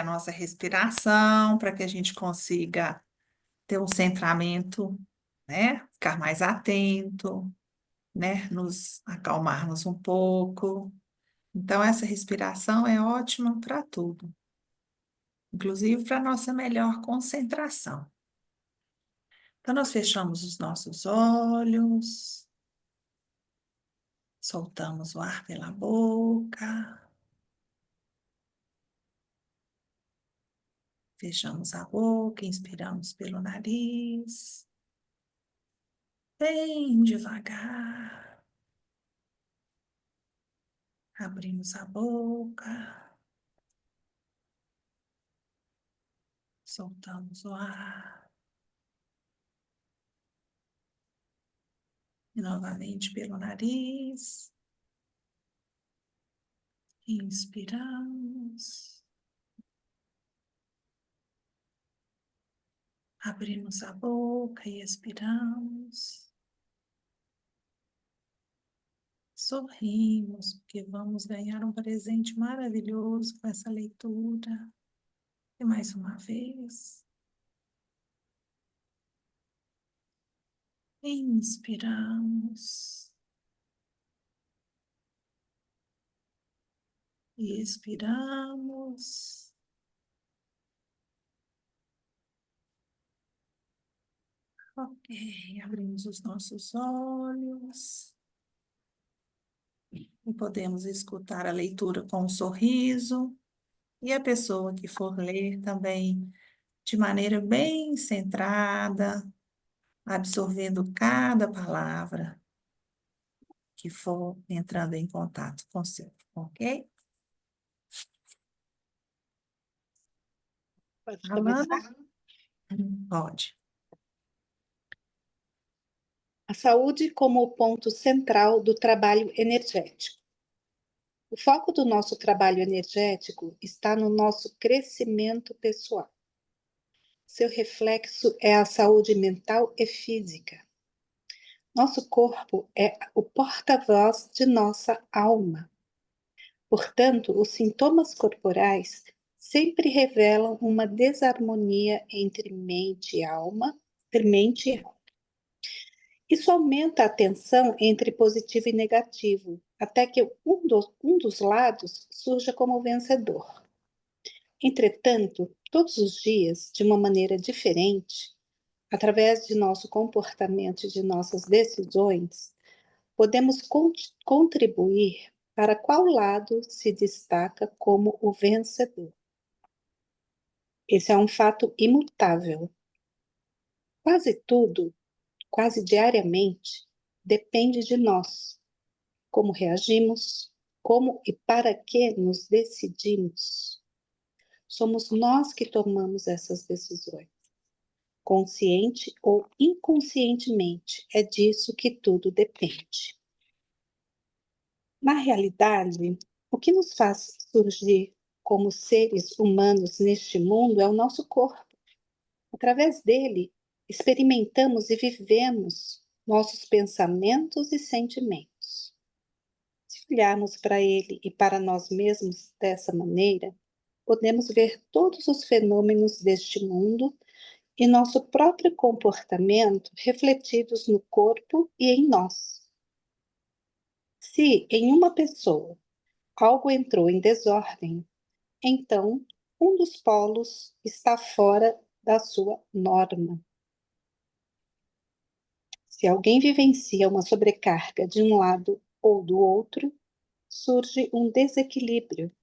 a nossa respiração, para que a gente consiga ter um centramento, né? Ficar mais atento, né? Nos acalmarmos um pouco. Então, essa respiração é ótima para tudo, inclusive para nossa melhor concentração. Então, nós fechamos os nossos olhos, soltamos o ar pela boca, fechamos a boca, inspiramos pelo nariz, bem devagar, abrimos a boca, soltamos o ar, e novamente pelo nariz, inspiramos. Abrimos a boca e expiramos. Sorrimos, porque vamos ganhar um presente maravilhoso com essa leitura. E mais uma vez. Inspiramos. E expiramos. Ok, abrimos os nossos olhos. E podemos escutar a leitura com um sorriso. E a pessoa que for ler também de maneira bem centrada, absorvendo cada palavra que for entrando em contato com o seu, ok? Pode Alana? começar? Pode. A saúde como o ponto central do trabalho energético. O foco do nosso trabalho energético está no nosso crescimento pessoal. Seu reflexo é a saúde mental e física. Nosso corpo é o porta-voz de nossa alma. Portanto, os sintomas corporais sempre revelam uma desarmonia entre mente e alma. Isso aumenta a tensão entre positivo e negativo, até que um dos lados surja como vencedor. Entretanto, todos os dias, de uma maneira diferente, através de nosso comportamento e de nossas decisões, podemos contribuir para qual lado se destaca como o vencedor. Esse é um fato imutável. Quase tudo, quase diariamente, depende de nós. Como reagimos, como e para que nos decidimos. Somos nós que tomamos essas decisões. Consciente ou inconscientemente, é disso que tudo depende. Na realidade, o que nos faz surgir como seres humanos neste mundo é o nosso corpo. Através dele, experimentamos e vivemos nossos pensamentos e sentimentos. Se olharmos para ele e para nós mesmos dessa maneira, podemos ver todos os fenômenos deste mundo e nosso próprio comportamento refletidos no corpo e em nós. Se em uma pessoa algo entrou em desordem, então um dos polos está fora da sua norma. Se alguém vivencia uma sobrecarga de um lado ou do outro, surge um desequilíbrio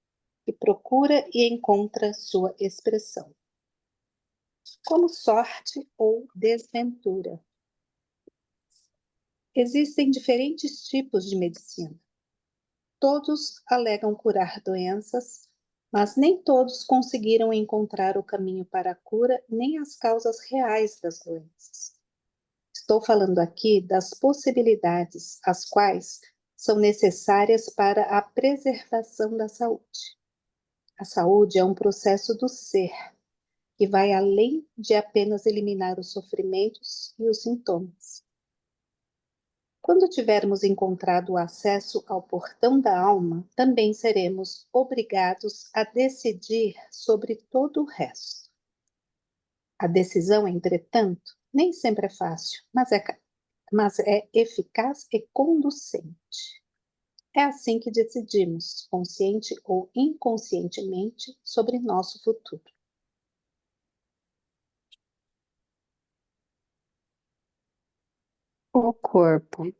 que procura e encontra sua expressão, como sorte ou desventura. Existem diferentes tipos de medicina. Todos alegam curar doenças, mas nem todos conseguiram encontrar o caminho para a cura nem as causas reais das doenças. Estou falando aqui das possibilidades, as quais são necessárias para a preservação da saúde. A saúde é um processo do ser, que vai além de apenas eliminar os sofrimentos e os sintomas. Quando tivermos encontrado o acesso ao portão da alma, também seremos obrigados a decidir sobre todo o resto. A decisão, entretanto, nem sempre é fácil, mas é eficaz e conducente. É assim que decidimos, consciente ou inconscientemente, sobre nosso futuro. O corpo.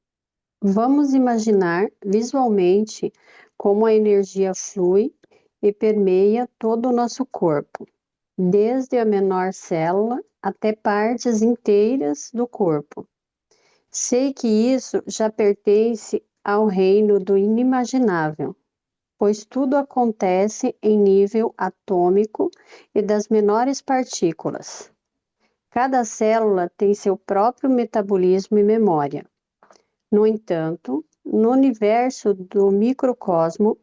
Vamos imaginar visualmente como a energia flui e permeia todo o nosso corpo, desde a menor célula até partes inteiras do corpo. Sei que isso já pertence ao reino do inimaginável, pois tudo acontece em nível atômico e das menores partículas. Cada célula tem seu próprio metabolismo e memória. No entanto, no universo do microcosmo,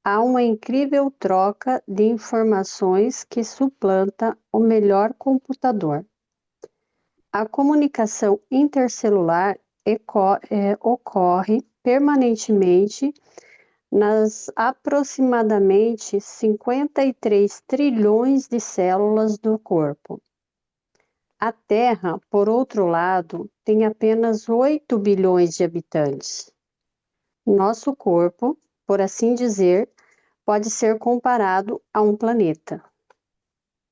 há uma incrível troca de informações que suplanta o melhor computador. A comunicação intercelular ocorre permanentemente nas aproximadamente 53 trilhões de células do corpo. A Terra, por outro lado, tem apenas 8 bilhões de habitantes. Nosso corpo, por assim dizer, pode ser comparado a um planeta.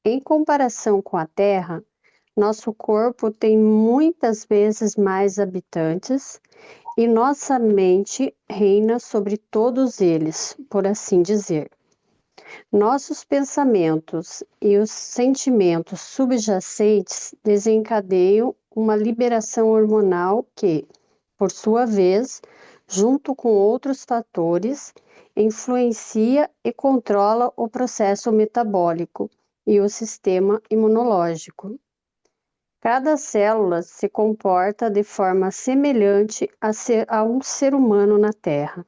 Em comparação com a Terra, nosso corpo tem muitas vezes mais habitantes e nossa mente reina sobre todos eles, por assim dizer. Nossos pensamentos e os sentimentos subjacentes desencadeiam uma liberação hormonal que, por sua vez, junto com outros fatores, influencia e controla o processo metabólico e o sistema imunológico. Cada célula se comporta de forma semelhante a um ser humano na Terra.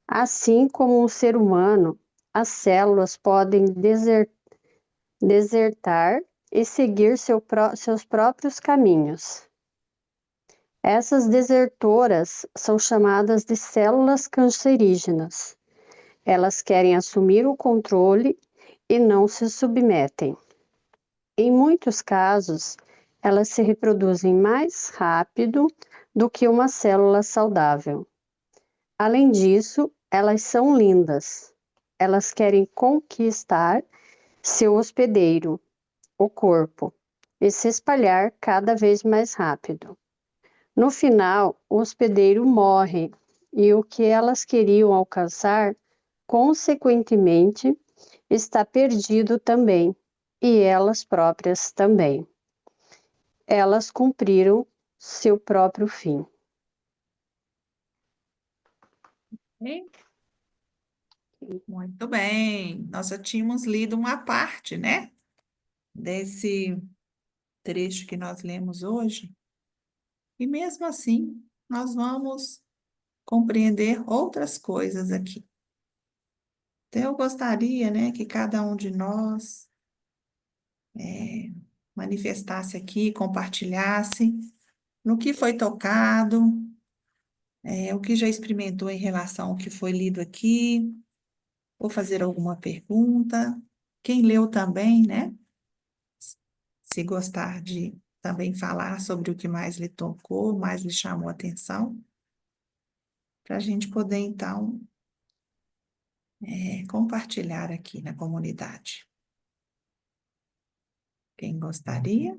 Assim como um ser humano, as células podem desertar e seguir seus próprios caminhos. Essas desertoras são chamadas de células cancerígenas. Elas querem assumir o controle e não se submetem. Em muitos casos, elas se reproduzem mais rápido do que uma célula saudável. Além disso, elas são lindas. Elas querem conquistar seu hospedeiro, o corpo, e se espalhar cada vez mais rápido. No final, o hospedeiro morre e o que elas queriam alcançar, consequentemente, está perdido também, e elas próprias também. Elas cumpriram seu próprio fim. Ok? Muito bem. Nós já tínhamos lido uma parte, né, desse trecho que nós lemos hoje, e mesmo assim, nós vamos compreender outras coisas aqui. Então, eu gostaria, né, que cada um de nós manifestasse aqui, compartilhasse no que foi tocado, o que já experimentou em relação ao que foi lido aqui, ou fazer alguma pergunta. Quem leu também, né? Se gostar de também falar sobre o que mais lhe tocou, mais lhe chamou a atenção, para a gente poder, então, compartilhar aqui na comunidade. Quem gostaria?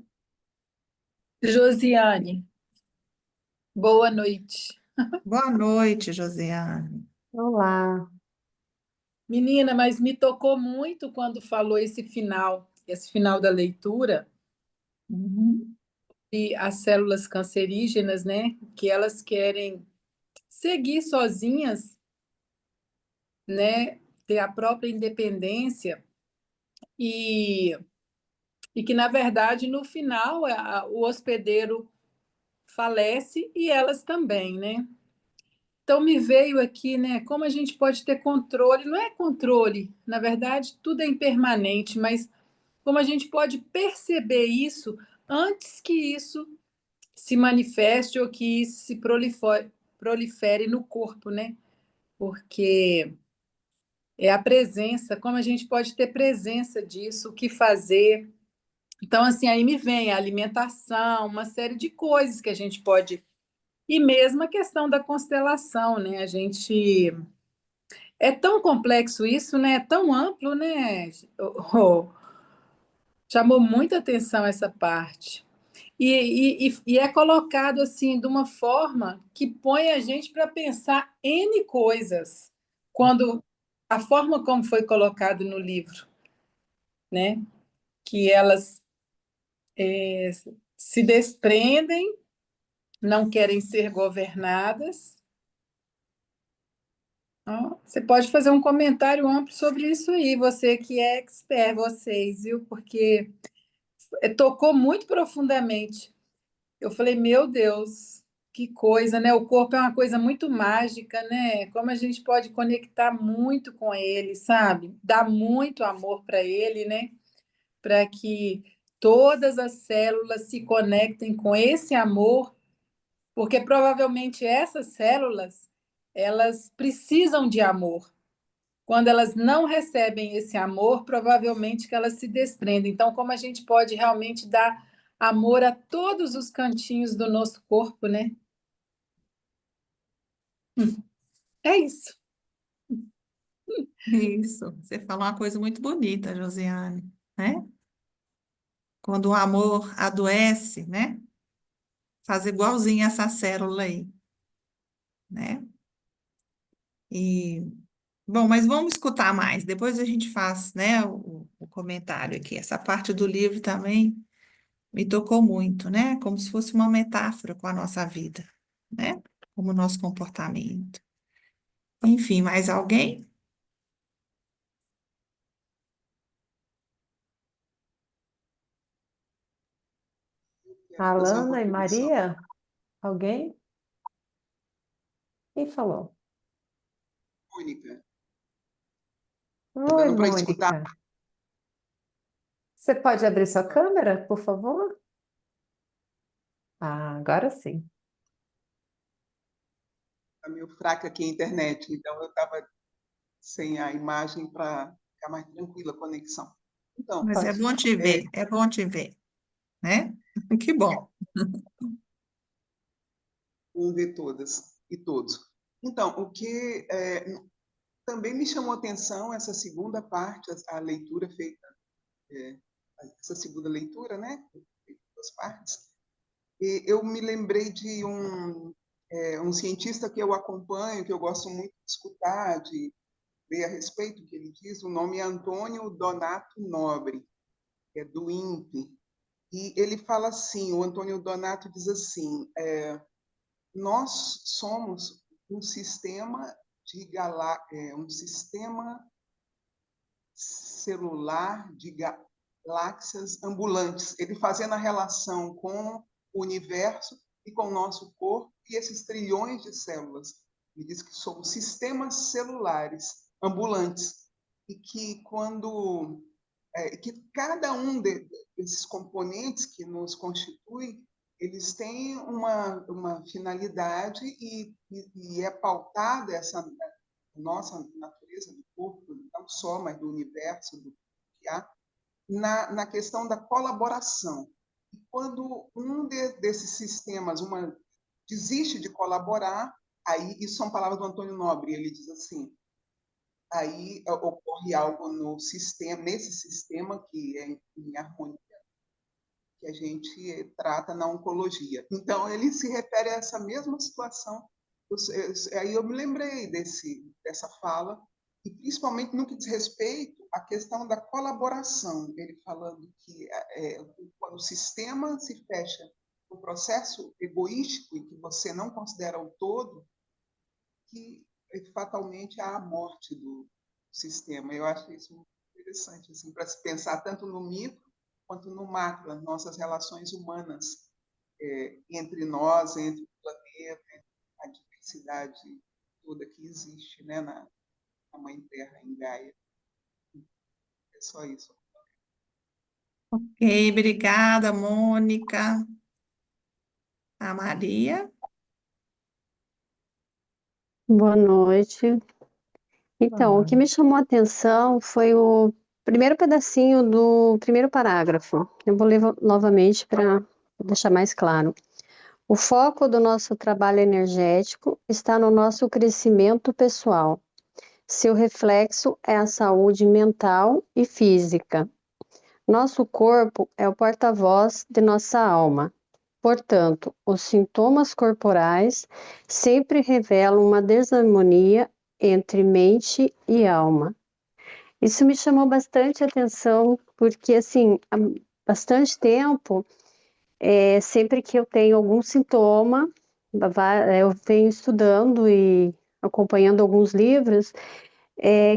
Josiane, boa noite. Boa noite, Josiane. Olá. Menina, mas me tocou muito quando falou esse final da leitura, Uhum. e as células cancerígenas, né, que elas querem seguir sozinhas, né, ter a própria independência e, e que, na verdade, no final, o hospedeiro falece e elas também, né? Então me veio aqui, né, como a gente pode ter controle, não é controle, na verdade, tudo é impermanente, mas como a gente pode perceber isso antes que isso se manifeste ou que isso se prolifere no corpo, né? Porque é a presença, como a gente pode ter presença disso, o que fazer. Então, assim, aí me vem a alimentação, uma série de coisas que a gente pode. E mesmo a questão da constelação, né? A gente. É tão complexo isso, né? É tão amplo, né? Chamou muita atenção essa parte. E é colocado assim de uma forma que põe a gente para pensar N coisas, quando a forma como foi colocado no livro, né? Que elas se desprendem, não querem ser governadas. Ó, você pode fazer um comentário amplo sobre isso aí, você que é expert, vocês, viu? Porque tocou muito profundamente. Eu falei, meu Deus, que coisa, né? O corpo é uma coisa muito mágica, né? Como a gente pode conectar muito com ele, sabe? Dar muito amor para ele, né? Para que todas as células se conectem com esse amor, porque provavelmente essas células, elas precisam de amor. Quando elas não recebem esse amor, provavelmente que elas se desprendem. Então, como a gente pode realmente dar amor a todos os cantinhos do nosso corpo, né? É isso. Isso, você falou uma coisa muito bonita, Josiane, né? Quando o amor adoece, né? Faz igualzinho essa célula aí, né? E, bom, mas vamos escutar mais, depois a gente faz, né, o comentário aqui. Essa parte do livro também me tocou muito, né? Como se fosse uma metáfora com a nossa vida, né? Como o nosso comportamento. Enfim, mais alguém? Quero fazer uma Alana e contribuição. Maria? Alguém? Quem falou? Mônica, tá Oi, dando para escutar? Mônica. Você pode abrir sua câmera, por favor? Ah, agora sim. Tá meio fraca aqui a internet, então eu estava sem a imagem para ficar mais tranquila a conexão. Então, Mas é bom te ver, é bom te ver, né? Que bom. vamos ver todas e todos. Então, o que também me chamou a atenção essa segunda parte, a leitura feita, é, essa segunda leitura, né? Duas partes. E eu me lembrei de um cientista que eu acompanho, que eu gosto muito de escutar, de ver a respeito do que ele diz. O nome é Antônio Donato Nobre, que é do INPE. E ele fala assim, o Antônio Donato diz assim, nós somos um sistema um sistema celular de galáxias ambulantes. Ele fazendo a relação com o universo e com o nosso corpo e esses trilhões de células. Ele diz que somos sistemas celulares ambulantes e que que cada um desses componentes que nos constitui, eles têm uma finalidade e é pautada essa nossa natureza do corpo, não só, mas do universo, do que há, na questão da colaboração. E quando desses sistemas desiste de colaborar, aí, isso são palavras do Antônio Nobre, ele diz assim, aí ocorre algo no sistema, nesse sistema que é em harmonia, que a gente trata na oncologia. Então, ele se refere a essa mesma situação. Aí eu me lembrei dessa fala, e principalmente no que diz respeito à questão da colaboração. Ele falando que quando o sistema se fecha no processo egoístico e que você não considera o todo, que fatalmente há a morte do sistema. Eu acho isso muito interessante, assim, para se pensar tanto no micro quanto no macro, as nossas relações humanas entre nós, entre o planeta, entre a diversidade toda que existe, né, na Mãe Terra, em Gaia. É só isso. Ok, obrigada, Mônica. A Maria. Boa noite. Então, o Ah, que me chamou a atenção foi o primeiro pedacinho do primeiro parágrafo. Eu vou ler novamente para deixar mais claro. O foco do nosso trabalho energético está no nosso crescimento pessoal. Seu reflexo é a saúde mental e física. Nosso corpo é o porta-voz de nossa alma. Portanto, os sintomas corporais sempre revelam uma desarmonia entre mente e alma. Isso me chamou bastante atenção, porque, assim, há bastante tempo, sempre que eu tenho algum sintoma, eu venho estudando e acompanhando alguns livros,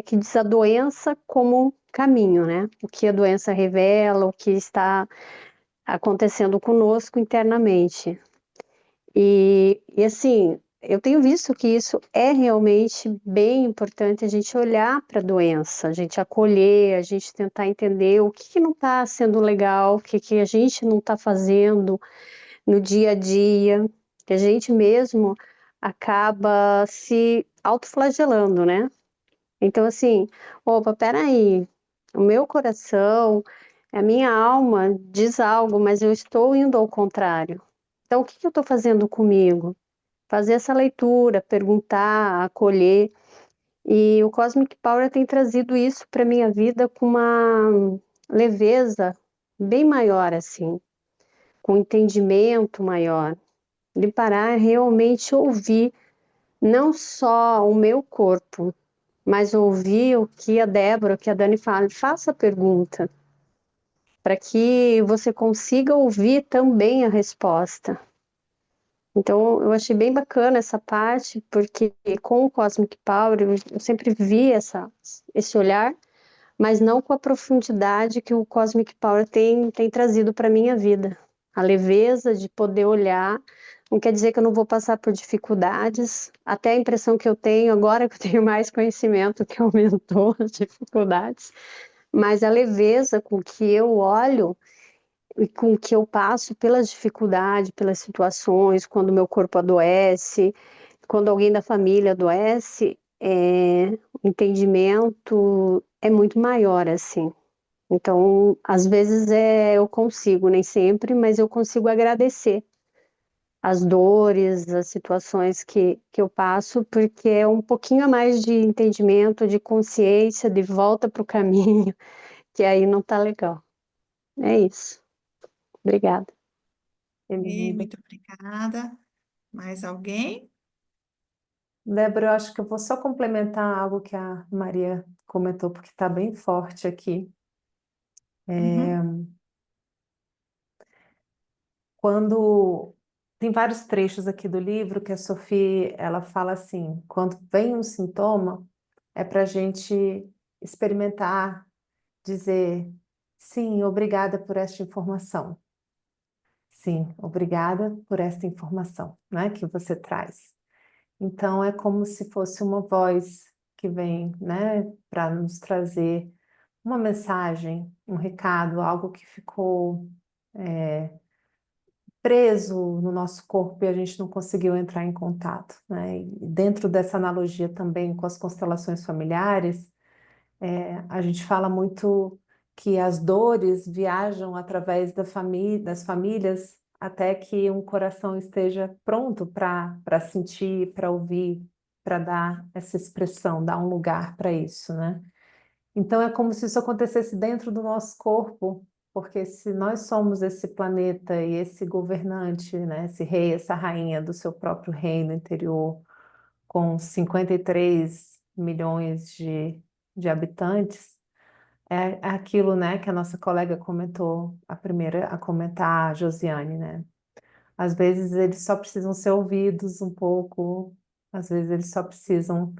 que diz a doença como caminho, né? O que a doença revela, o que está acontecendo conosco internamente. E assim, eu tenho visto que isso é realmente bem importante a gente olhar para a doença, a gente acolher, a gente tentar entender o que não está sendo legal, o que a gente não está fazendo no dia a dia, que a gente mesmo acaba se autoflagelando, né? Então, assim, opa, peraí, o meu coração, a minha alma diz algo, mas eu estou indo ao contrário. Então, o que que eu estou fazendo comigo? Fazer essa leitura, perguntar, acolher. E o Cosmic Power tem trazido isso para minha vida com uma leveza bem maior, assim, com um entendimento maior, de parar e realmente ouvir não só o meu corpo, mas ouvir o que a Débora, o que a Dani fala, faça a pergunta, para que você consiga ouvir também a resposta. Então, eu achei bem bacana essa parte, porque com o Cosmic Power eu sempre vi esse olhar, mas não com a profundidade que o Cosmic Power tem trazido para a minha vida. A leveza de poder olhar, não quer dizer que eu não vou passar por dificuldades, até a impressão que eu tenho, agora que eu tenho mais conhecimento, que aumentou as dificuldades, mas a leveza com que eu olho e com que eu passo pelas dificuldades, pelas situações, quando meu corpo adoece, quando alguém da família adoece, o entendimento é muito maior, assim. Então, às vezes eu consigo, nem sempre, mas eu consigo agradecer as dores, as situações que eu passo, porque é um pouquinho a mais de entendimento, de consciência, de volta para o caminho, que aí não tá legal. É isso. Obrigada. Elinida. Muito obrigada. Mais alguém? Débora, eu acho que eu vou só complementar algo que a Maria comentou, porque está bem forte aqui. Uhum. Quando tem vários trechos aqui do livro que a Sophie ela fala assim, quando vem um sintoma, é para a gente experimentar, dizer sim, obrigada por esta informação. Sim, obrigada por esta informação, né, que você traz. Então é como se fosse uma voz que vem, né, para nos trazer uma mensagem, um recado, algo que ficou preso no nosso corpo e a gente não conseguiu entrar em contato, né? E dentro dessa analogia também com as constelações familiares, a gente fala muito que as dores viajam através das famílias até que um coração esteja pronto para sentir, para ouvir, para dar essa expressão, dar um lugar para isso, né? Então é como se isso acontecesse dentro do nosso corpo, porque se nós somos esse planeta e esse governante, né, esse rei, essa rainha do seu próprio reino interior, com 53 milhões de habitantes, é aquilo, né, que a nossa colega comentou, a primeira a comentar, a Josiane, né? Às vezes eles só precisam ser ouvidos um pouco, às vezes eles só precisam,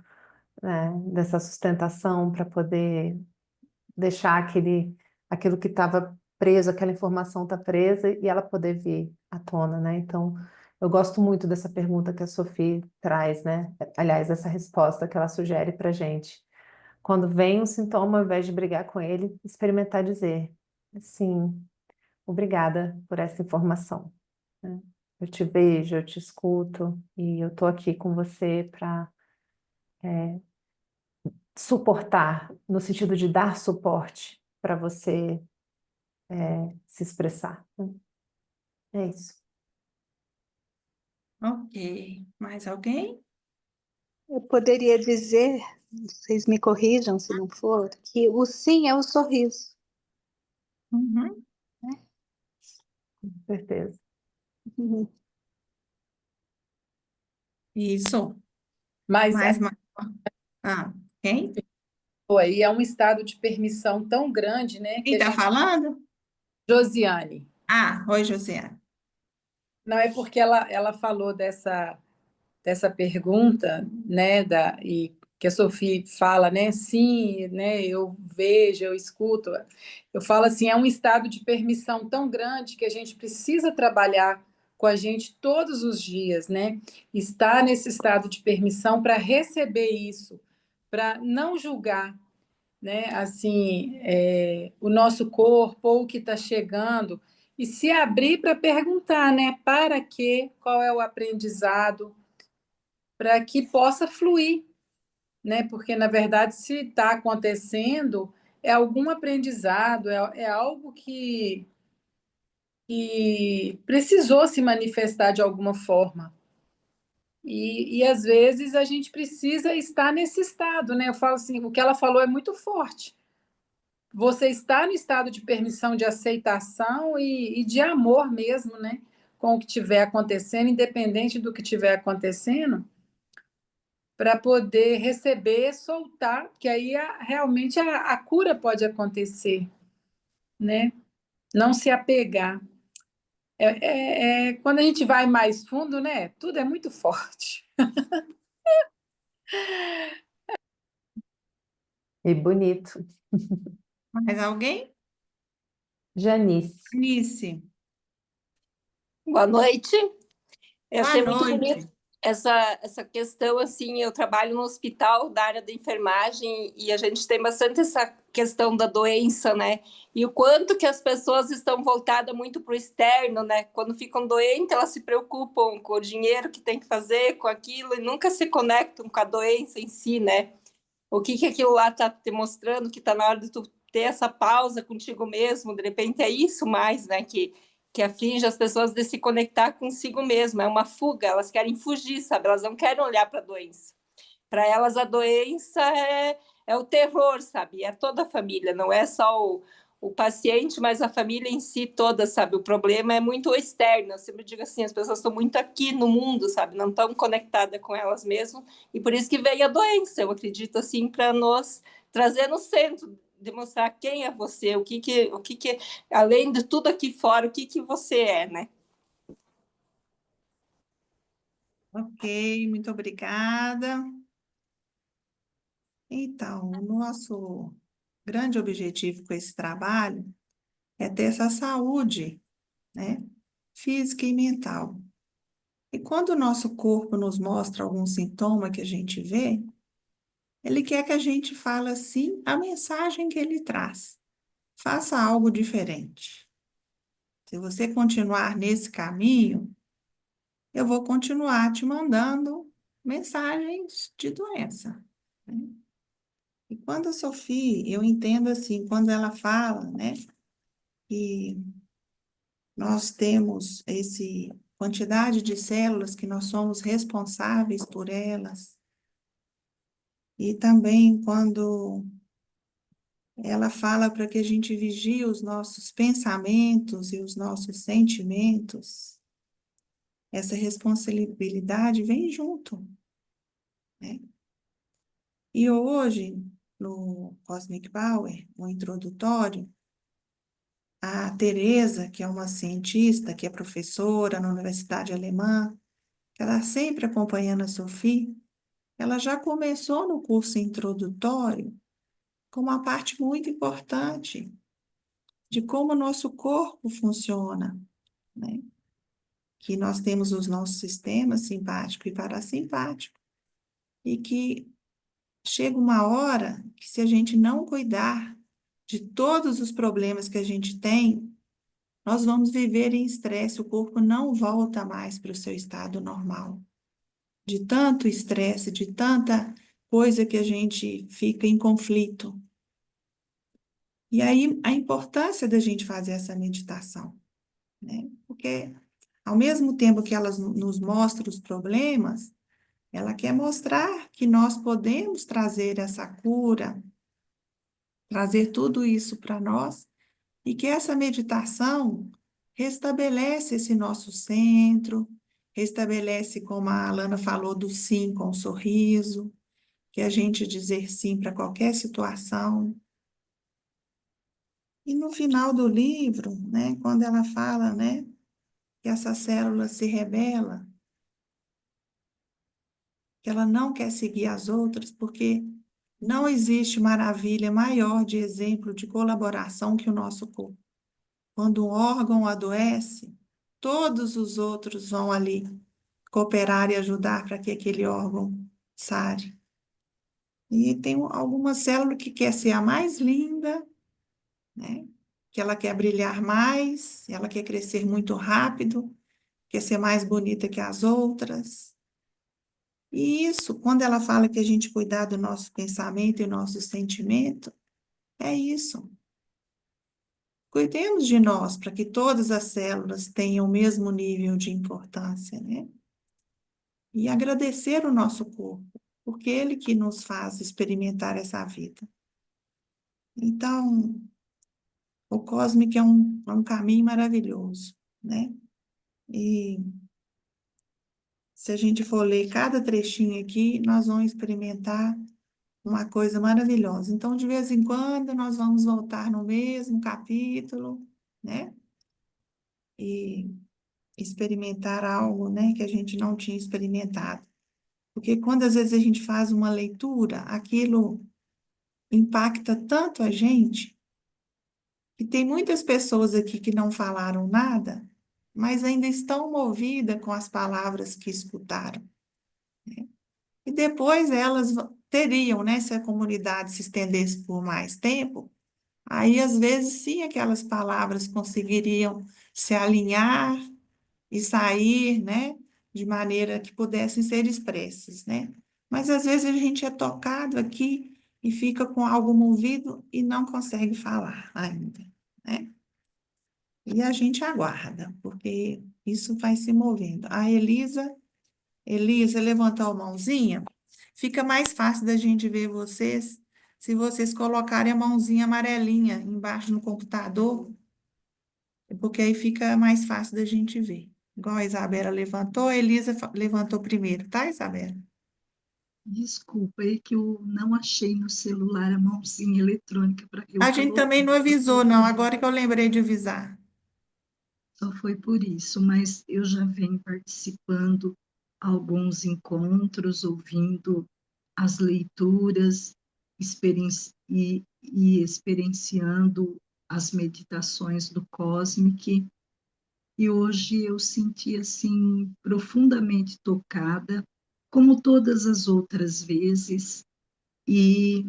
né, dessa sustentação para poder deixar aquilo que estava preso, aquela informação tá presa e ela poder vir à tona, né? Então, eu gosto muito dessa pergunta que a Sophie traz, né? Aliás, essa resposta que ela sugere para gente. Quando vem um sintoma, ao invés de brigar com ele, experimentar dizer, sim, obrigada por essa informação, né? eu te vejo, eu te escuto e eu estou aqui com você para suportar, no sentido de dar suporte para você se expressar, né? É isso. Ok. Mais alguém? Eu poderia dizer, vocês me corrijam se não for, que o sim é o sorriso, Uhum. né? Com certeza. Uhum. Isso. Mas Mais uma. Ah, quem? aí é um estado de permissão tão grande, né, Quem que a está gente... falando? Josiane. Ah, oi, Josiane. Não é porque ela falou dessa pergunta, né, e que a Sofia fala, né, sim, né, eu vejo, eu escuto. Eu falo assim, é um estado de permissão tão grande que a gente precisa trabalhar com a gente todos os dias, né? Estar nesse estado de permissão para receber isso, para não julgar, né? Assim, o nosso corpo ou o que está chegando e se abrir para perguntar, né? Para quê? Qual é o aprendizado? Para que possa fluir, né? Porque, na verdade, se está acontecendo, é algum aprendizado, é algo que precisou se manifestar de alguma forma. E às vezes a gente precisa estar nesse estado, né? Eu falo assim, o que ela falou é muito forte. Você está no estado de permissão, de aceitação e de amor mesmo, né? Com o que estiver acontecendo, independente do que estiver acontecendo, para poder receber, soltar, que aí realmente a cura pode acontecer, né? Não se apegar. Quando a gente vai mais fundo, né? Tudo é muito forte. E bonito. Mais alguém? Janice. Nice. Boa noite. Eu Boa achei muito bonito noite. essa questão, assim, eu trabalho no hospital da área da enfermagem e a gente tem bastante essa questão da doença, né? E o quanto que as pessoas estão voltadas muito para o externo, né? Quando ficam doentes, elas se preocupam com o dinheiro que tem que fazer, com aquilo, e nunca se conectam com a doença em si, né? O que que aquilo lá está te mostrando, que está na hora de tu ter essa pausa contigo mesmo, de repente é isso mais, né, que aflige as pessoas de se conectar consigo mesmo, é uma fuga, elas querem fugir, sabe, elas não querem olhar para a doença. Para elas a doença é o terror, sabe, é toda a família, não é só o paciente, mas a família em si toda, sabe, o problema é muito externo, eu sempre digo assim, as pessoas estão muito aqui no mundo, sabe, não estão conectadas com elas mesmas, e por isso que veio a doença, eu acredito assim, para nos trazer no centro, demonstrar quem é você, o que além de tudo aqui fora, o que você é, né? Ok, muito obrigada. Então, o nosso grande objetivo com esse trabalho é ter essa saúde, né, física e mental. E quando o nosso corpo nos mostra algum sintoma que a gente vê, ele quer que a gente fale assim a mensagem que ele traz. Faça algo diferente. Se você continuar nesse caminho, eu vou continuar te mandando mensagens de doença, né? E quando a Sophie, eu entendo assim, quando ela fala, né, que nós temos esse quantidade de células que nós somos responsáveis por elas, e também quando ela fala para que a gente vigie os nossos pensamentos e os nossos sentimentos, essa responsabilidade vem junto, né? E hoje, no Cosmic Power, no introdutório, a Teresa, que é uma cientista, que é professora na Universidade Alemã, ela sempre acompanhando a Sophie, ela já começou no curso introdutório com uma parte muito importante de como o nosso corpo funciona, né? Que nós temos os nossos sistemas simpático e parasimpático, e que chega uma hora que, se a gente não cuidar de todos os problemas que a gente tem, nós vamos viver em estresse, o corpo não volta mais para o seu estado normal. De tanto estresse, de tanta coisa que a gente fica em conflito. E aí, a importância da gente fazer essa meditação, né? Porque, ao mesmo tempo que ela nos mostra os problemas, ela quer mostrar que nós podemos trazer essa cura, trazer tudo isso para nós, e que essa meditação restabelece esse nosso centro, restabelece, como a Alana falou, do sim com um sorriso, que a gente dizer sim para qualquer situação. E no final do livro, né, quando ela fala, né, que essa célula se rebela, que ela não quer seguir as outras, porque não existe maravilha maior de exemplo de colaboração que o nosso corpo. Quando um órgão adoece, todos os outros vão ali cooperar e ajudar para que aquele órgão sare. E tem alguma célula que quer ser a mais linda, né? Que ela quer brilhar mais, ela quer crescer muito rápido, quer ser mais bonita que as outras. E isso, quando ela fala que a gente cuidar do nosso pensamento e nosso sentimento, é isso. Cuidemos de nós para que todas as células tenham o mesmo nível de importância, né? E agradecer o nosso corpo, porque é ele que nos faz experimentar essa vida. Então, o cósmico é um caminho maravilhoso, né? E se a gente for ler cada trechinho aqui, nós vamos experimentar uma coisa maravilhosa. Então, de vez em quando, nós vamos voltar no mesmo capítulo, né? E experimentar algo, né, que a gente não tinha experimentado. Porque quando às vezes a gente faz uma leitura, aquilo impacta tanto a gente, que tem muitas pessoas aqui que não falaram nada, mas ainda estão movidas com as palavras que escutaram. E depois elas teriam, né, se a comunidade se estendesse por mais tempo, aí às vezes sim aquelas palavras conseguiriam se alinhar e sair, né, de maneira que pudessem ser expressas, né? Mas às vezes a gente é tocado aqui e fica com algo movido e não consegue falar ainda, né? E a gente aguarda, porque isso vai se movendo. A Elisa levantou a mãozinha, fica mais fácil da gente ver vocês se vocês colocarem a mãozinha amarelinha embaixo no computador, porque aí fica mais fácil da gente ver. Igual a Isabela levantou, a Elisa levantou primeiro, tá, Isabela? Desculpa, é que eu não achei no celular a mãozinha eletrônica para eu A gente também colocar. não avisou, não, agora que eu lembrei de avisar. Só foi por isso, mas eu já venho participando alguns encontros, ouvindo as leituras, e experienciando as meditações do Cosmic. E hoje eu senti assim profundamente tocada, como todas as outras vezes, e,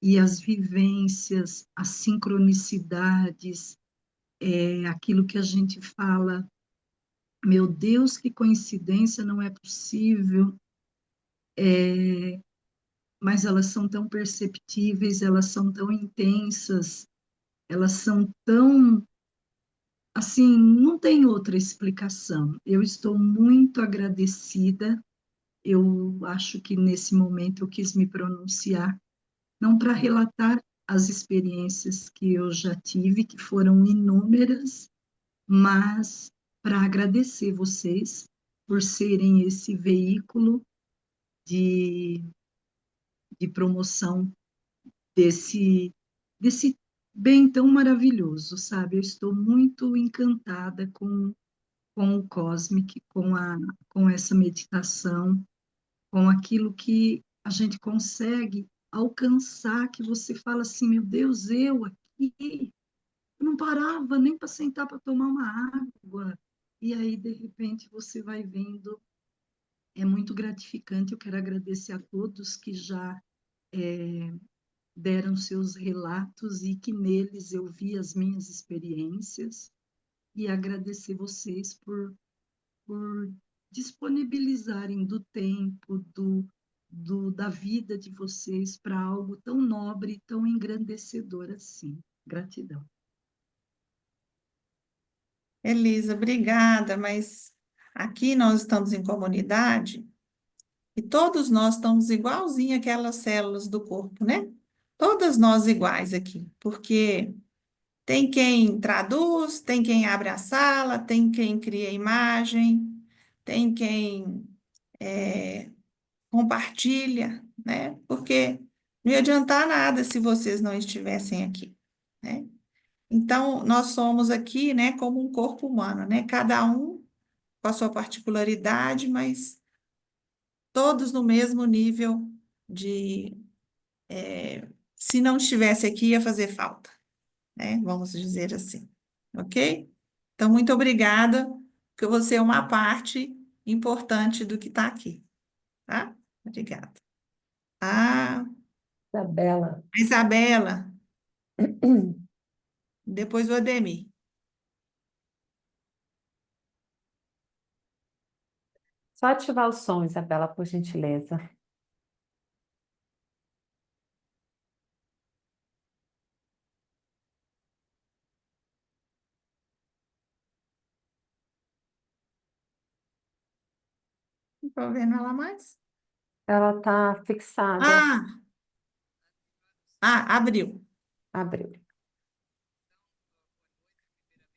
e as vivências, as sincronicidades, aquilo que a gente fala, meu Deus, que coincidência, não é possível, mas elas são tão perceptíveis, elas são tão intensas, elas são tão, assim, não tem outra explicação. Eu estou muito agradecida. Eu acho que nesse momento eu quis me pronunciar, não para relatar as experiências que eu já tive, que foram inúmeras, mas para agradecer vocês por serem esse veículo de, de promoção desse bem tão maravilhoso, sabe? Eu estou muito encantada com o Cosmic, com essa meditação, com aquilo que a gente consegue alcançar, que você fala assim, meu Deus, eu aqui, eu não parava nem para sentar para tomar uma água. E aí, de repente, você vai vendo, é muito gratificante. Eu quero agradecer a todos que já deram seus relatos e que neles eu vi as minhas experiências, e agradecer vocês por disponibilizarem do tempo, da vida de vocês para algo tão nobre e tão engrandecedor assim. Gratidão. Elisa, obrigada, mas aqui nós estamos em comunidade e todos nós estamos igualzinho aquelas células do corpo, né? Todas nós iguais aqui, porque tem quem traduz, tem quem abre a sala, tem quem cria a imagem, tem quem compartilha, né? Porque não ia adiantar nada se vocês não estivessem aqui, né? Então, nós somos aqui, né, como um corpo humano, né? Cada um com a sua particularidade, mas todos no mesmo nível de, se não estivesse aqui, ia fazer falta, né? Vamos dizer assim, ok? Então, muito obrigada, porque você é uma parte importante do que está aqui, tá? Obrigada. Ah, Isabela. Isabela, depois o Ademir. Só ativar o som, Isabela, por gentileza. Não estou vendo ela mais. Ela está fixada. Ah, abriu. Abriu.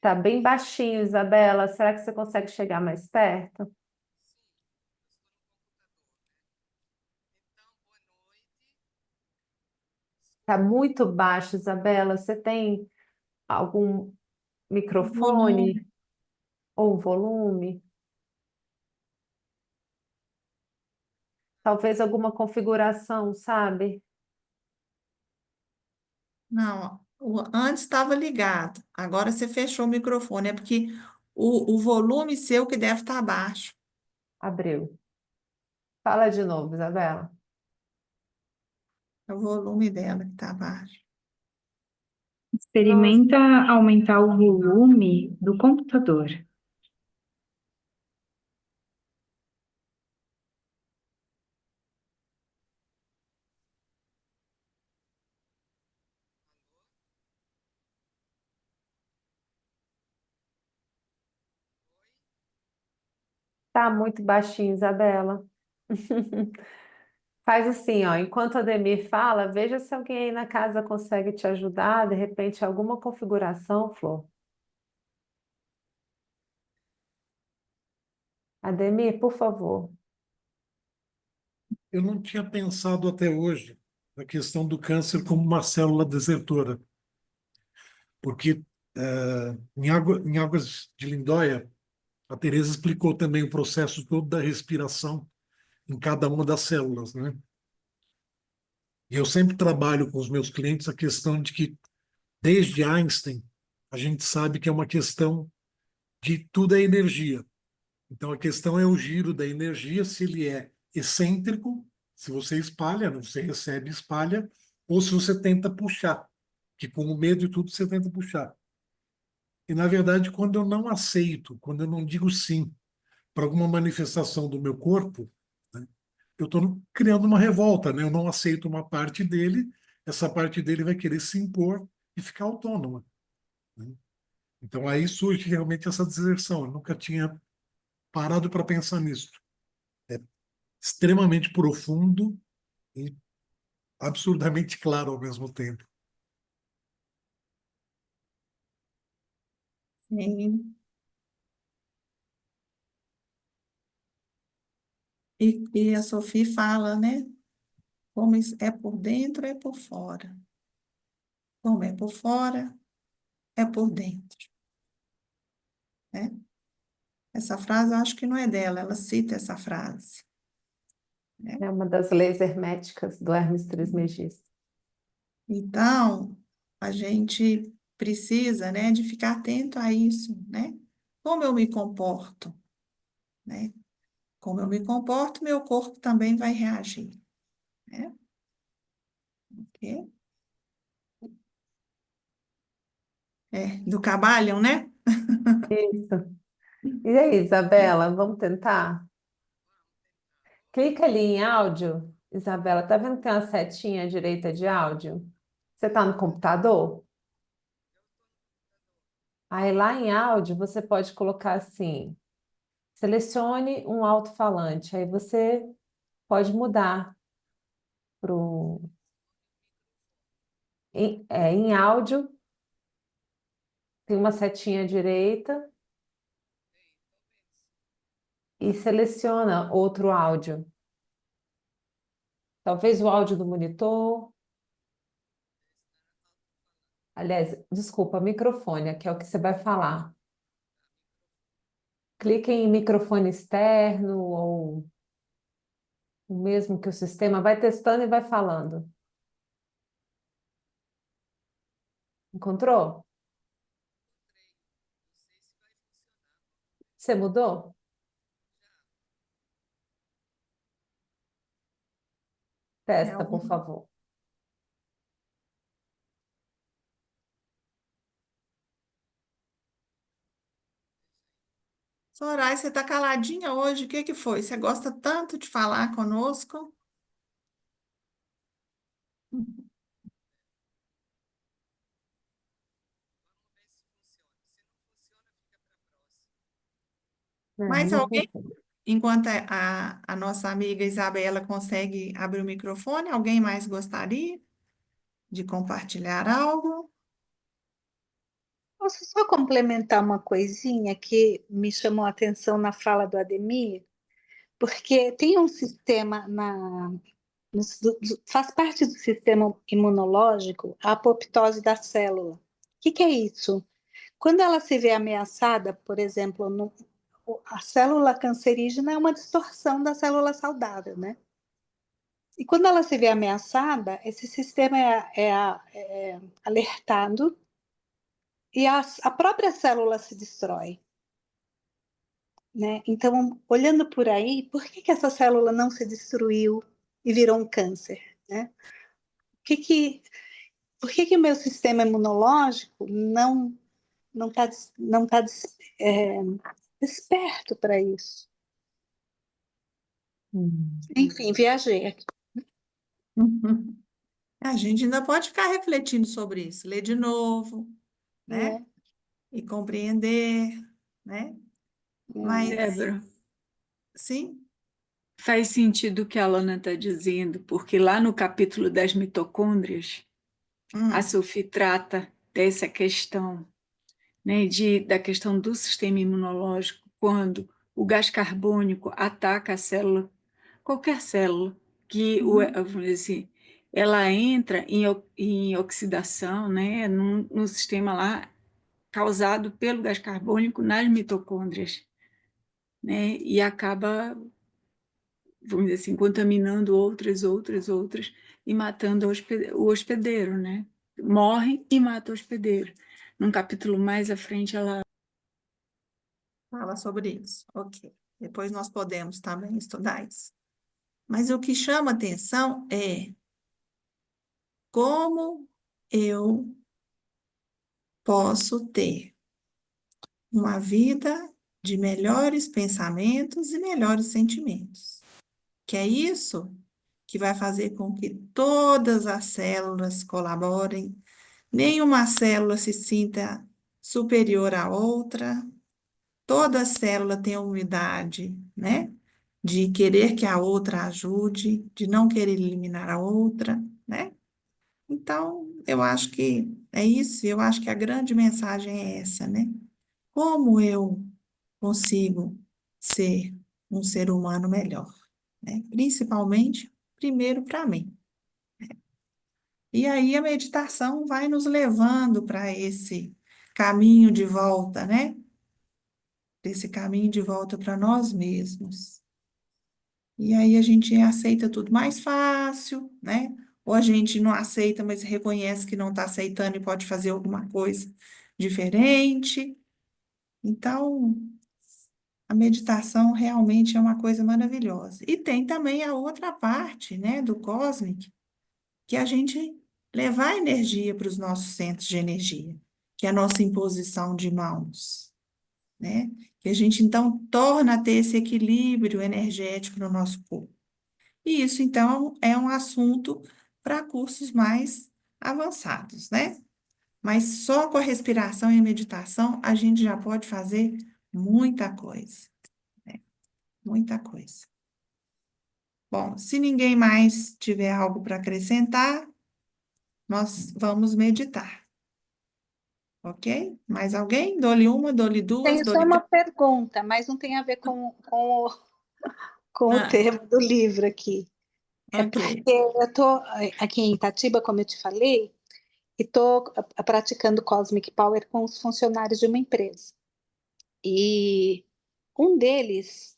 Tá bem baixinho, Isabela. Será que você consegue chegar mais perto? Tá muito baixo, Isabela. Você tem algum Volume. microfone ou volume? Talvez alguma configuração, sabe? Não, antes estava ligado. Agora você fechou o microfone. É porque o volume seu que deve estar baixo. Abriu. Fala de novo, Isabela. É o volume dela que está baixo. Experimenta aumentar o volume do computador. Tá muito baixinho, Isabela. Faz assim, ó, enquanto a Ademir fala, veja se alguém aí na casa consegue te ajudar, de repente alguma configuração, Flor. Ademir, por favor. Eu não tinha pensado até hoje na questão do câncer como uma célula desertora, porque em Águas de Lindóia, a Teresa explicou também o processo todo da respiração em cada uma das células, né? E eu sempre trabalho com os meus clientes a questão de que, desde Einstein, a gente sabe que é uma questão de tudo é energia. Então, a questão é o giro da energia, se ele é excêntrico, se você espalha, né, você recebe e espalha, ou se você tenta puxar, que com o medo e tudo você tenta puxar. E, na verdade, quando eu não aceito, quando eu não digo sim para alguma manifestação do meu corpo, né, eu estou criando uma revolta, né? Eu não aceito uma parte dele, essa parte dele vai querer se impor e ficar autônoma, né? Então, aí surge realmente essa deserção. Eu nunca tinha parado para pensar nisso. É extremamente profundo e absurdamente claro ao mesmo tempo. Sim. E a Sofia fala, né? Como é por dentro, é por fora. Como é por fora, é por dentro, né? Essa frase eu acho que não é dela, ela cita essa frase, né? É uma das leis herméticas do Hermes Trismegisto. Então, a gente precisa, né, de ficar atento a isso, né? Como eu me comporto, né? Como eu me comporto, meu corpo também vai reagir, né? Ok? do Cabalhon, né? Isso. E aí, Isabela, vamos tentar? Clica ali em áudio. Isabela, tá vendo que tem uma setinha à direita de áudio? Você tá no computador? Aí lá em áudio você pode colocar assim: selecione um alto-falante. Aí você pode mudar pro em áudio, tem uma setinha à direita e seleciona outro áudio. Talvez o áudio do monitor. Aliás, desculpa, microfone, que é o que você vai falar. Clique em microfone externo ou o mesmo que o sistema, vai testando e vai falando. Encontrou? Você mudou? Testa, por favor. Soraya, você está caladinha hoje? O que que foi? Você gosta tanto de falar conosco? Mais Não alguém? funciona. Enquanto a nossa amiga Isabela consegue abrir o microfone, alguém mais gostaria de compartilhar algo? Posso só complementar uma coisinha que me chamou a atenção na fala do Ademir? Porque tem um sistema faz parte do sistema imunológico a apoptose da célula. O que é isso? Quando ela se vê ameaçada, por exemplo, a célula cancerígena é uma distorção da célula saudável, né? E quando ela se vê ameaçada, esse sistema é alertado e a própria célula se destrói, né? Então, olhando por aí, por que essa célula não se destruiu e virou um câncer, né? Por que o meu sistema imunológico não está não tá, é, desperto para isso? Enfim, viajei aqui. Uhum. A gente ainda pode ficar refletindo sobre isso, ler de novo, né? É, E compreender, né? Mas, Débora, sim, faz sentido o que a Alana está dizendo, porque lá no capítulo das mitocôndrias, a Sophie trata dessa questão, né, da questão do sistema imunológico, quando o gás carbônico ataca a célula, qualquer célula, que, vamos dizer assim, ela entra em oxidação, né, no sistema lá causado pelo gás carbônico nas mitocôndrias, né, e acaba, vamos dizer assim, contaminando outras, e matando o hospedeiro, né? Morre e mata o hospedeiro. Num capítulo mais à frente, ela... fala sobre isso. Ok. Depois nós podemos também estudar isso. Mas o que chama atenção é como eu posso ter uma vida de melhores pensamentos e melhores sentimentos. Que é isso que vai fazer com que todas as células colaborem, nenhuma célula se sinta superior à outra, toda célula tem a unidade, né? De querer que a outra ajude, de não querer eliminar a outra, né? Então, eu acho que é isso, eu acho que a grande mensagem é essa, né? Como eu consigo ser um ser humano melhor, né? Principalmente, primeiro para mim. E aí a meditação vai nos levando para esse caminho de volta, né? Esse caminho de volta para nós mesmos. E aí a gente aceita tudo mais fácil, né? Ou a gente não aceita, mas reconhece que não está aceitando e pode fazer alguma coisa diferente. Então, a meditação realmente é uma coisa maravilhosa. E tem também a outra parte, né, do Cosmic, que é a gente levar energia para os nossos centros de energia, que é a nossa imposição de mãos, né? Que a gente, então, torna a ter esse equilíbrio energético no nosso corpo. E isso, então, é um assunto para cursos mais avançados, né? Mas só com a respiração e a meditação a gente já pode fazer muita coisa, né? Muita coisa. Bom, se ninguém mais tiver algo para acrescentar, nós vamos meditar, ok? Mais alguém? Dou-lhe uma, dou-lhe duas, Tenho só dou-lhe uma três. pergunta, mas não tem a ver com o Ah, tema do livro aqui. É ok. porque eu estou aqui em Itatiba, como eu te falei, e estou praticando Cosmic Power com os funcionários de uma empresa. E um deles,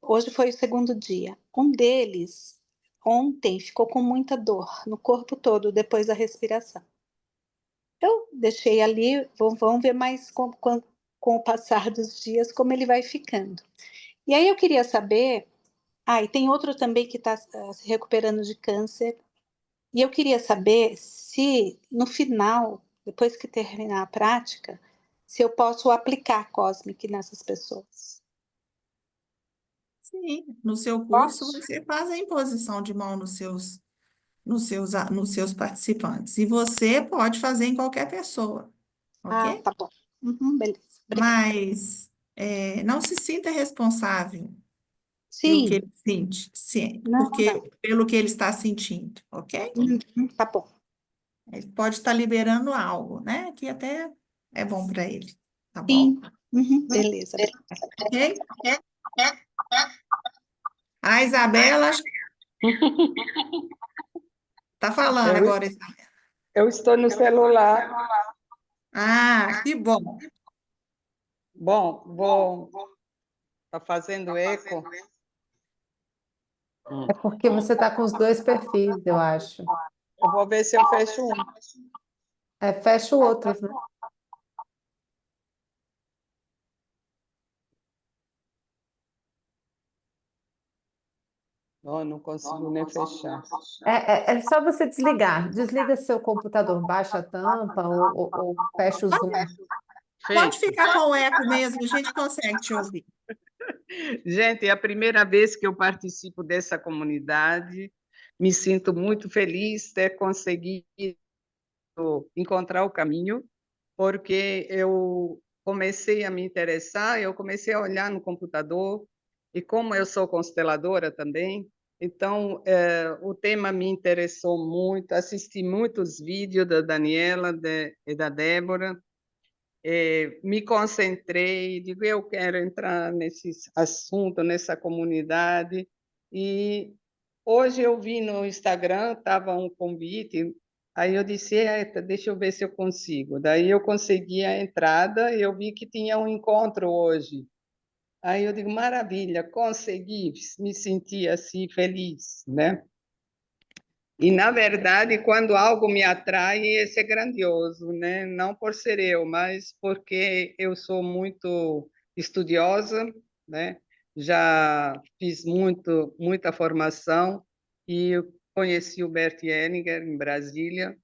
hoje foi o segundo dia, um deles ontem ficou com muita dor no corpo todo depois da respiração. Eu deixei ali, vamos ver mais com o passar dos dias como ele vai ficando. E aí eu queria saber, e tem outro também que está se recuperando de câncer, e eu queria saber se no final, depois que terminar a prática, se eu posso aplicar Cosmic nessas pessoas. Sim, no seu curso Posso? você faz a imposição de mão nos seus participantes. E você pode fazer em qualquer pessoa, Ah, ok? tá bom. Uhum, beleza. Obrigada. Mas não se sinta responsável pelo que Sim, ele sente, sim, não, porque não. pelo que ele está sentindo, ok? Tá bom. Ele pode estar liberando algo, né? Que até é bom para ele, tá bom? Sim. Beleza, obrigada. Ok? A Isabela está falando Eu, agora, Isabela. eu estou no celular. Ah, que bom. Bom, tá fazendo eco? É porque você está com os dois perfis, eu acho. Eu vou ver se eu fecho um. Fecha o outro, né? Não consigo nem fechar. É só você desligar. Desliga seu computador, baixa a tampa ou fecha o Zoom. Pode Feito. ficar com o eco mesmo, a gente consegue te ouvir. Gente, é a primeira vez que eu participo dessa comunidade. Me sinto muito feliz de ter conseguido encontrar o caminho, porque eu comecei a me interessar, eu comecei a olhar no computador, e como eu sou consteladora também, então o tema me interessou muito, assisti muitos vídeos da Daniela e da Débora, me concentrei, digo, eu quero entrar nesse assunto, nessa comunidade, e hoje eu vi no Instagram, estava um convite, aí eu disse, eita, deixa eu ver se eu consigo. Daí eu consegui a entrada e eu vi que tinha um encontro hoje. Aí eu digo, maravilha, consegui, me senti assim feliz, né? E, na verdade, quando algo me atrai, esse é grandioso, né? Não por ser eu, mas porque eu sou muito estudiosa, né? Já fiz muita formação e eu conheci o Bert Hellinger em Brasília.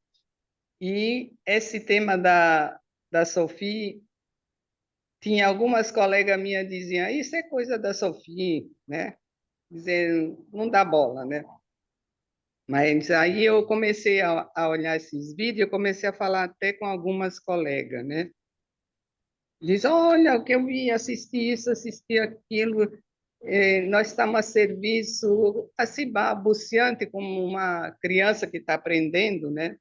E esse tema da Sophie, tinha algumas colegas minhas que diziam, isso é coisa da Sophie, né? Dizendo, não dá bola, né? Mas aí eu comecei a olhar esses vídeos, eu comecei a falar até com algumas colegas, né? Diz, olha, o que eu vi, assisti isso, assisti aquilo, nós estamos a serviço, assim, balbuciante, como uma criança que está aprendendo, né?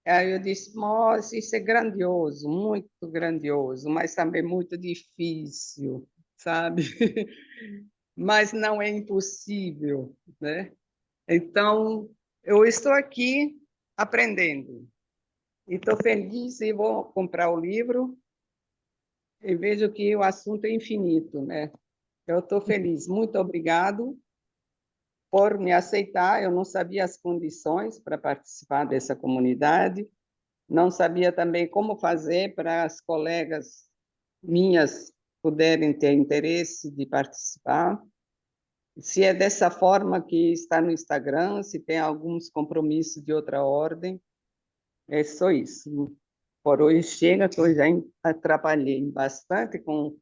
Aí eu disse, nossa, isso é grandioso, muito grandioso, mas também muito difícil, sabe? Mas não é impossível, né? Então, eu estou aqui aprendendo. E estou feliz e vou comprar o livro e vejo que o assunto é infinito, né? Eu estou feliz. Muito obrigado por me aceitar. Eu não sabia as condições para participar dessa comunidade. Não sabia também como fazer para as colegas minhas puderem ter interesse de participar. Se é dessa forma que está no Instagram, se tem alguns compromissos de outra ordem, é só isso. Por hoje chega, que eu já atrapalhei bastante com,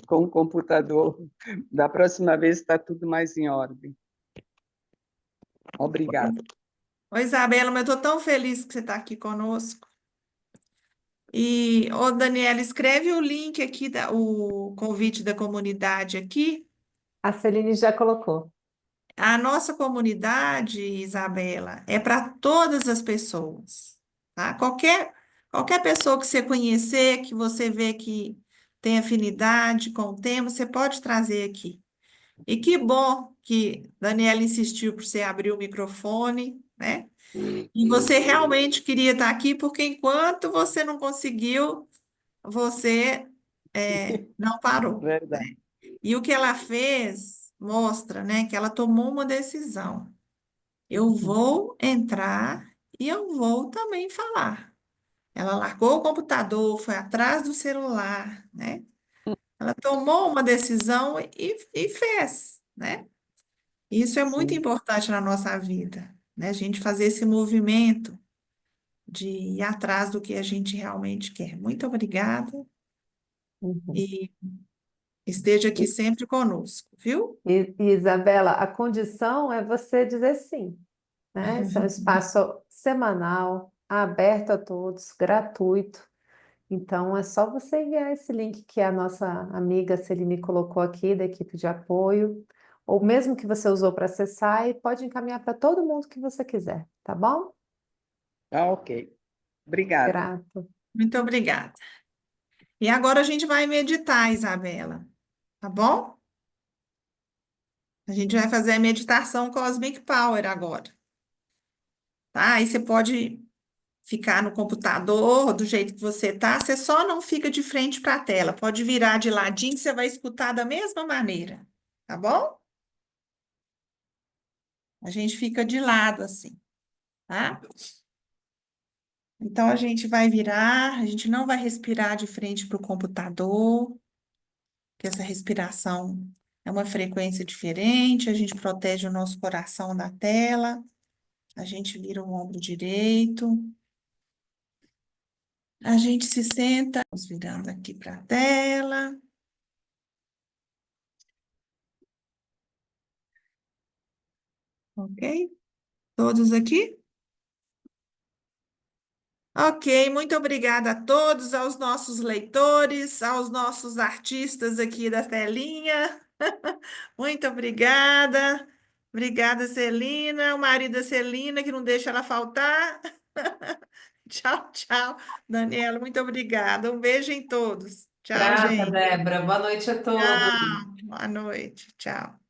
com o computador. Da próxima vez está tudo mais em ordem. Obrigada. Oi, Isabela, mas eu estou tão feliz que você está aqui conosco. E, ô, Daniela, escreve o link aqui, o convite da comunidade aqui. A Celine já colocou. A nossa comunidade, Isabela, é para todas as pessoas, tá? Qualquer pessoa que você conhecer, que você vê que tem afinidade com o tema, você pode trazer aqui. E que bom que Daniela insistiu para você abrir o microfone, né? E você realmente queria estar aqui, porque enquanto você não conseguiu, você não parou. Verdade. E o que ela fez mostra, né, que ela tomou uma decisão. Eu vou entrar e eu vou também falar. Ela largou o computador, foi atrás do celular, né? Ela tomou uma decisão e fez, né? Isso é muito Sim. importante na nossa vida, né? A gente fazer esse movimento de ir atrás do que a gente realmente quer. Muito obrigada Uhum. e esteja aqui sempre conosco, viu? E, Isabela, a condição é você dizer sim, né? Esse é um espaço semanal, aberto a todos, gratuito. Então, é só você enviar esse link que a nossa amiga Celine colocou aqui, da equipe de apoio, ou mesmo que você usou para acessar, e pode encaminhar para todo mundo que você quiser, tá bom? Ah, ok. Obrigada. Grato. Muito obrigada. E agora a gente vai meditar, Isabela, tá bom? A gente vai fazer a meditação Cosmic Power agora, tá? Aí você pode ficar no computador do jeito que você tá, você só não fica de frente para a tela, pode virar de ladinho, você vai escutar da mesma maneira, tá bom? A gente fica de lado assim, tá? Então a gente vai virar, a gente não vai respirar de frente para o computador, que essa respiração é uma frequência diferente, a gente protege o nosso coração da tela, a gente vira o ombro direito, a gente se senta, vamos virando aqui para a tela. Ok? Todos aqui? Ok, muito obrigada a todos, aos nossos leitores, aos nossos artistas aqui da telinha. Muito obrigada. Obrigada, Celina, o marido da Celina, que não deixa ela faltar. Tchau, tchau. Daniela, muito obrigada. Um beijo em todos. Tchau, Grata, gente. Débora. Boa noite a todos. Tchau. Boa noite. Tchau.